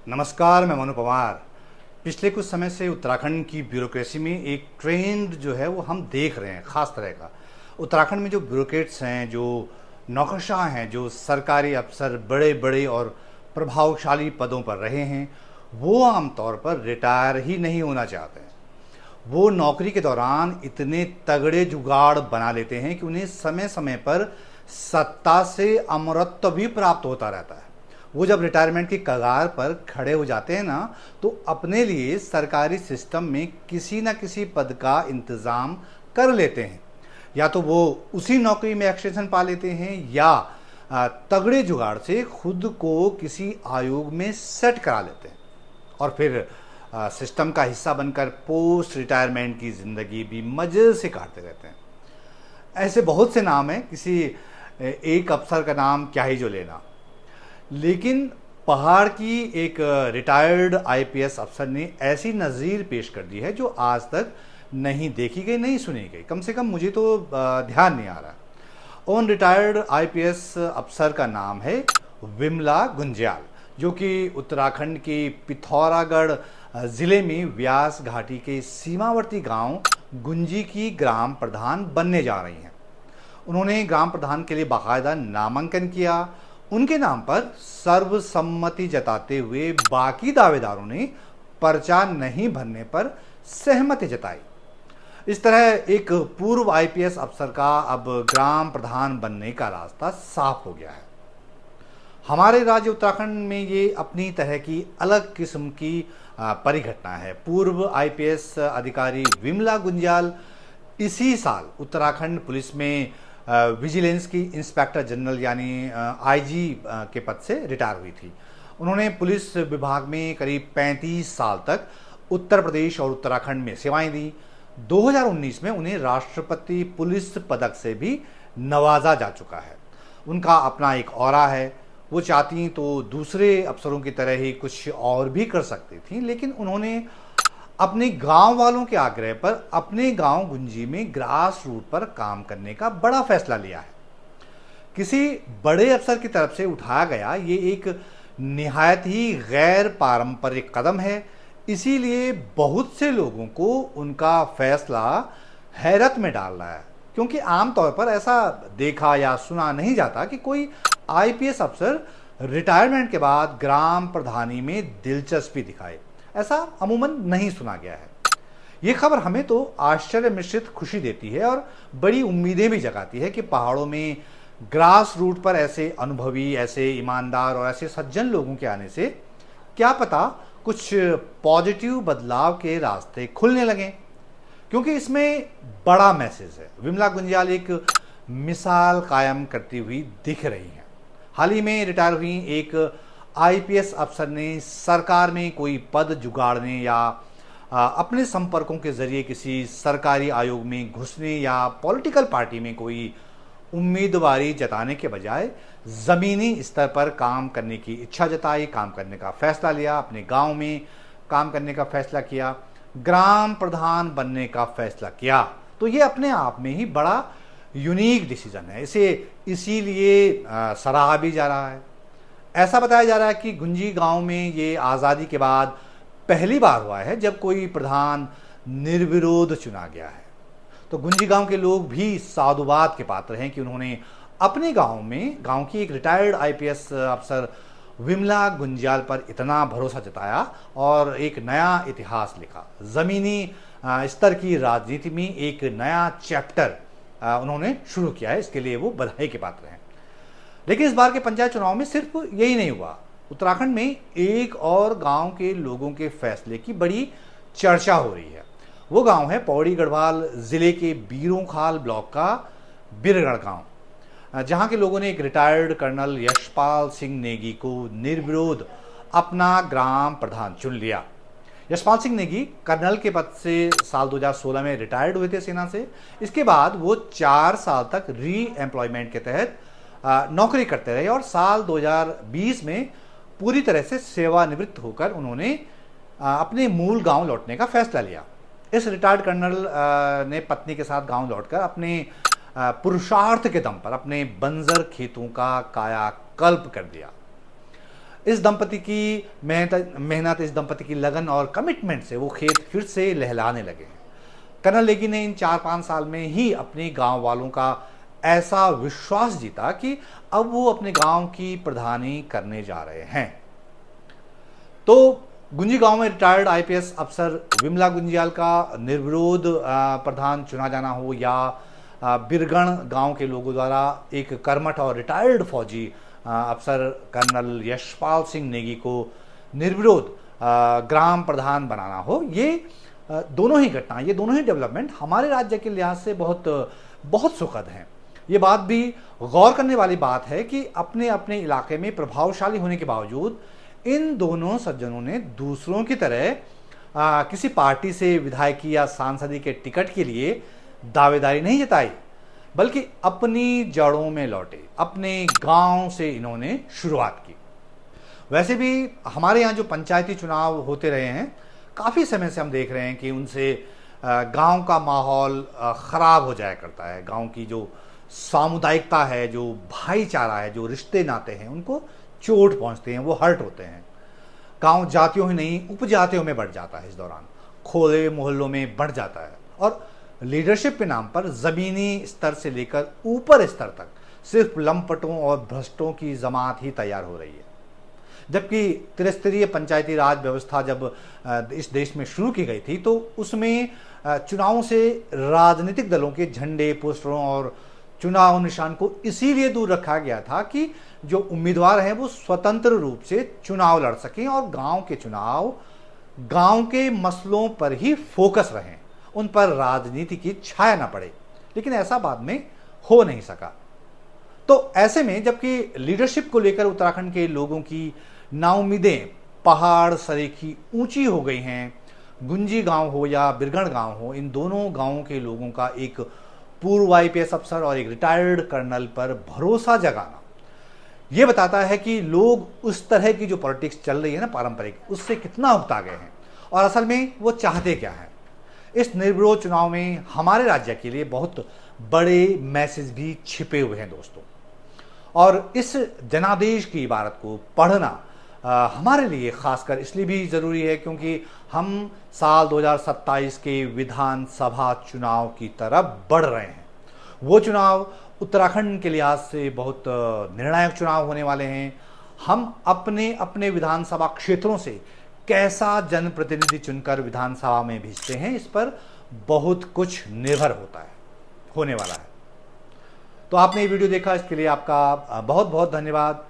नमस्कार, मैं मनु पवार। पिछले कुछ समय से उत्तराखंड की ब्यूरोक्रेसी में एक ट्रेंड जो है वो हम देख रहे हैं, ख़ास तरह का। उत्तराखंड में जो ब्यूरोक्रेट्स हैं, जो नौकरशाह हैं, जो सरकारी अफसर बड़े बड़े और प्रभावशाली पदों पर रहे हैं, वो आमतौर पर रिटायर ही नहीं होना चाहते हैं। वो नौकरी के दौरान इतने तगड़े जुगाड़ बना लेते हैं कि उन्हें समय समय पर सत्ता से अमरत्व भी प्राप्त होता रहता है। वो जब रिटायरमेंट की कगार पर खड़े हो जाते हैं ना, तो अपने लिए सरकारी सिस्टम में किसी न किसी पद का इंतज़ाम कर लेते हैं। या तो वो उसी नौकरी में एक्सटेंशन पा लेते हैं, या तगड़े जुगाड़ से खुद को किसी आयोग में सेट करा लेते हैं और फिर सिस्टम का हिस्सा बनकर पोस्ट रिटायरमेंट की ज़िंदगी भी मज़े से काटते रहते हैं। ऐसे बहुत से नाम हैं, किसी एक अफसर का नाम क्या ही जो लेना। लेकिन पहाड़ की एक रिटायर्ड आईपीएस अफसर ने ऐसी नज़ीर पेश कर दी है जो आज तक नहीं देखी गई, नहीं सुनी गई। कम से कम मुझे तो ध्यान नहीं आ रहा। उन रिटायर्ड आईपीएस अफसर का नाम है विमला गुंज्याल, जो कि उत्तराखंड के पिथौरागढ़ ज़िले में व्यास घाटी के सीमावर्ती गांव गुंजी की ग्राम प्रधान बनने जा रही हैं। उन्होंने ग्राम प्रधान के लिए बाकायदा नामांकन किया। उनके नाम पर सर्वसम्मति जताते हुए बाकी दावेदारों ने पर्चा नहीं भरने पर सहमति जताई। इस तरह एक पूर्व आईपीएस अफसर का अब ग्राम प्रधान बनने का रास्ता साफ हो गया है। हमारे राज्य उत्तराखंड में ये अपनी तरह की अलग किस्म की परिघटना है। पूर्व आईपीएस अधिकारी विमला गुंज्याल इसी साल उत्तराखंड पुलिस में विजिलेंस की इंस्पेक्टर जनरल यानी आईजी के पद से रिटायर हुई थी। उन्होंने पुलिस विभाग में करीब 35 साल तक उत्तर प्रदेश और उत्तराखंड में सेवाएं दी। 2019 में उन्हें राष्ट्रपति पुलिस पदक से भी नवाजा जा चुका है। उनका अपना एक ऑरा है। वो चाहती तो दूसरे अफसरों की तरह ही कुछ और भी कर सकती थी, लेकिन उन्होंने अपने गांव वालों के आग्रह पर अपने गांव गुंजी में ग्रास रूट पर काम करने का बड़ा फैसला लिया है। किसी बड़े अफसर की तरफ से उठाया गया ये एक निहायत ही गैर पारंपरिक कदम है। इसीलिए बहुत से लोगों को उनका फैसला हैरत में डाल रहा है, क्योंकि आमतौर पर ऐसा देखा या सुना नहीं जाता कि कोई आईपीएस अफसर रिटायरमेंट के बाद ग्राम प्रधानी में दिलचस्पी दिखाए। ऐसा अमूमन नहीं सुना गया है। ये खबर हमें तो आश्चर्य मिश्रित खुशी देती है और बड़ी उम्मीदें भी जगाती है कि पहाड़ों में ग्रास रूट पर ऐसे अनुभवी, ऐसे ईमानदार और ऐसे सज्जन लोगों के आने से क्या पता कुछ पॉजिटिव बदलाव के रास्ते खुलने लगे, क्योंकि इसमें बड़ा मैसेज है। विमला गुंज्याल एक मिसाल कायम करती हुई दिख रही हैं। हाल ही में रिटायर हुई एक आईपीएस अफसर ने सरकार में कोई पद जुगाड़ने या अपने संपर्कों के जरिए किसी सरकारी आयोग में घुसने या पॉलिटिकल पार्टी में कोई उम्मीदवारी जताने के बजाय ज़मीनी स्तर पर काम करने की इच्छा जताई, काम करने का फैसला लिया, अपने गांव में काम करने का फैसला किया, ग्राम प्रधान बनने का फैसला किया। तो ये अपने आप में ही बड़ा यूनिक डिसीजन है। इसे इसीलिए सराहा भी जा रहा है। ऐसा बताया जा रहा है कि गुंजी गांव में ये आज़ादी के बाद पहली बार हुआ है जब कोई प्रधान निर्विरोध चुना गया है। तो गुंजी गांव के लोग भी साधुवाद के पात्र हैं कि उन्होंने अपने गांव में गांव की एक रिटायर्ड आईपीएस अफसर विमला गुंज्याल पर इतना भरोसा जताया और एक नया इतिहास लिखा। ज़मीनी स्तर की राजनीति में एक नया चैप्टर उन्होंने शुरू किया है। इसके लिए वो बधाई के पात्र हैं। लेकिन इस बार के पंचायत चुनाव में सिर्फ यही नहीं हुआ। उत्तराखंड में एक और गांव के लोगों के फैसले की बड़ी चर्चा हो रही है। वो गांव है पौड़ी गढ़वाल जिले के बीरोंखाल ब्लॉक का बिरगढ़ गांव, जहां के लोगों ने एक रिटायर्ड कर्नल यशपाल सिंह नेगी को निर्विरोध अपना ग्राम प्रधान चुन लिया। यशपाल सिंह नेगी कर्नल के पद से साल 2016 में रिटायर्ड हुए थे सेना से। इसके बाद वो 4 साल तक री एम्प्लॉयमेंट के तहत नौकरी करते रहे और साल 2020 में पूरी तरह से सेवानिवृत्त होकर उन्होंने अपने मूल गांव लौटने का फैसला लिया। इस रिटायर्ड कर्नल ने पत्नी के साथ गांव लौटकर अपने पुरुषार्थ के दम पर अपने बंजर खेतों का कायाकल्प कर दिया। इस दंपति की मेहनत, इस दंपति की लगन और कमिटमेंट से वो खेत फिर से लहलाने लगे हैं। कर्नल नेगी ने इन 4-5 साल में ही अपने गांव वालों का ऐसा विश्वास जीता कि अब वो अपने गांव की प्रधानी करने जा रहे हैं। तो गुंजी गांव में रिटायर्ड आईपीएस अफसर विमला गुंजियाल का निर्विरोध प्रधान चुना जाना हो, या बिरगण गांव के लोगों द्वारा एक कर्मठ और रिटायर्ड फौजी अफसर कर्नल यशपाल सिंह नेगी को निर्विरोध ग्राम प्रधान बनाना हो, ये दोनों ही घटना, ये दोनों ही डेवलपमेंट हमारे राज्य के लिहाज से बहुत सुखद हैं। ये बात भी गौर करने वाली बात है कि अपने अपने इलाके में प्रभावशाली होने के बावजूद इन दोनों सज्जनों ने दूसरों की तरह किसी पार्टी से विधायकी या सांसदी के टिकट के लिए दावेदारी नहीं जताई, बल्कि अपनी जड़ों में लौटे, अपने गांव से इन्होंने शुरुआत की। वैसे भी हमारे यहाँ जो पंचायती चुनाव होते रहे हैं, काफ़ी समय से हम देख रहे हैं कि उनसे गांव का माहौल खराब हो जाया करता है। गांव की जो सामुदायिकता है, जो भाईचारा है, जो रिश्ते नाते हैं, उनको चोट पहुंचते हैं, वो हर्ट होते हैं। गांव जातियों ही नहीं, उपजातियों में बढ़ जाता है, इस दौरान खोले मोहल्लों में बढ़ जाता है, और लीडरशिप के नाम पर जमीनी स्तर से लेकर ऊपर स्तर तक सिर्फ लंपटों और भ्रष्टों की जमात ही तैयार हो रही है। जबकि त्रिस्तरीय पंचायती राज व्यवस्था जब इस देश में शुरू की गई थी, तो उसमें चुनावों से राजनीतिक दलों के झंडे, पोस्टरों और चुनाव निशान को इसीलिए दूर रखा गया था कि जो उम्मीदवार हैं वो स्वतंत्र रूप से चुनाव लड़ सकें और गांव के चुनाव गांव के मसलों पर ही फोकस रहें, उन पर राजनीति की छाया ना पड़े। लेकिन ऐसा बाद में हो नहीं सका। तो ऐसे में जबकि लीडरशिप को लेकर उत्तराखंड के लोगों की नाउम्मीदें पहाड़ सरीखी ऊंची हो गई हैं, गुंजी गांव हो या बिरगण गांव हो, इन दोनों गांवों के लोगों का एक पूर्व आईपीएस अफसर और एक रिटायर्ड कर्नल पर भरोसा जगाना ये बताता है कि लोग उस तरह की जो पॉलिटिक्स चल रही है ना, पारंपरिक, उससे कितना उकता गए हैं और असल में वो चाहते क्या है। इस निर्विरोध चुनाव में हमारे राज्य के लिए बहुत बड़े मैसेज भी छिपे हुए हैं दोस्तों, और इस जनादेश की इबारत को पढ़ना हमारे लिए खासकर इसलिए भी ज़रूरी है क्योंकि हम साल 2027 के विधानसभा चुनाव की तरफ बढ़ रहे हैं। वो चुनाव उत्तराखंड के लिहाज से बहुत निर्णायक चुनाव होने वाले हैं। हम अपने अपने विधानसभा क्षेत्रों से कैसा जनप्रतिनिधि चुनकर विधानसभा में भेजते हैं, इस पर बहुत कुछ निर्भर होने वाला है। तो आपने ये वीडियो देखा, इसके लिए आपका बहुत बहुत धन्यवाद।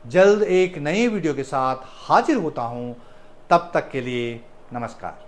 जल्द एक नए वीडियो के साथ हाजिर होता हूं, तब तक के लिए नमस्कार।